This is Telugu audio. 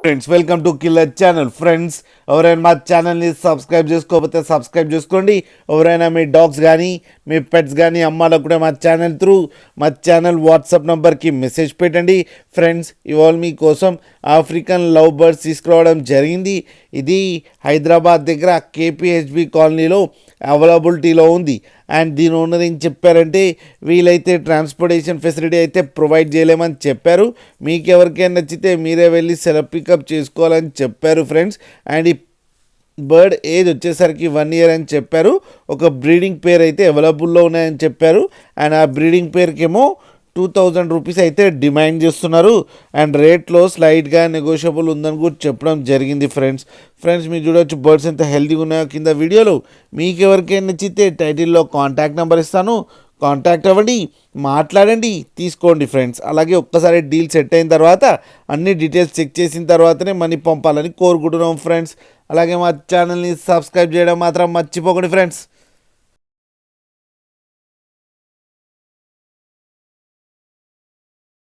Friends welcome to killer channel. Friends ఎవరైనా మా ఛానల్ని సబ్స్క్రైబ్ చేసుకోకపోతే సబ్స్క్రైబ్ చేసుకోండి. ఎవరైనా మీ డాగ్స్ కానీ మీ పెట్స్ కానీ అమ్మాలో కూడా మా ఛానల్ వాట్సాప్ నెంబర్కి మెసేజ్ పెట్టండి. ఫ్రెండ్స్ ఇవాళ మీకోసం ఆఫ్రికన్ లవ్ బర్డ్స్ తీసుకురావడం జరిగింది. ఇది హైదరాబాద్ దగ్గర కేపీహెచ్బి కాలనీలో అవైలబిలిటీలో ఉంది. అండ్ దీని ఓనర్ ఏం చెప్పారంటే వీలైతే ట్రాన్స్పోర్టేషన్ ఫెసిలిటీ అయితే ప్రొవైడ్ చేయలేమని చెప్పారు. మీకు ఎవరికైనా నచ్చితే మీరే వెళ్ళి సెల్ఫ్ పికప్ చేసుకోవాలని చెప్పారు ఫ్రెండ్స్. అండ్ ఈ బర్డ్ ఏజ్ వచ్చేసరికి 1 year అని చెప్పారు. ఒక బ్రీడింగ్ పేర్ అయితే అవైలబుల్లో ఉన్నాయని చెప్పారు. అండ్ ఆ బ్రీడింగ్ పేరుకేమో 2000 రూపీస్ అయితే డిమాండ్ చేస్తున్నారు. అండ్ రేట్లో స్లైడ్గా నెగోషియబుల్ ఉందని కూడా చెప్పడం జరిగింది ఫ్రెండ్స్. మీరు చూడవచ్చు బర్డ్స్ ఎంత హెల్తీగా ఉన్నాయో కింద వీడియోలో. మీకు ఎవరికైనా నచ్చితే టైటిల్లో కాంటాక్ట్ నెంబర్ ఇస్తాను, కాంటాక్ట్ అవ్వండి, మాట్లాడండి, తీసుకోండి ఫ్రెండ్స్. అలాగే ఒక్కసారి డీల్ సెట్ అయిన తర్వాత అన్ని డీటెయిల్స్ చెక్ చేసిన తర్వాతనే మనీ పంపాలని కోరుకుంటున్నాం ఫ్రెండ్స్. అలాగే మా ఛానల్ని సబ్స్క్రైబ్ చేయడం మాత్రం మర్చిపోకండి ఫ్రెండ్స్.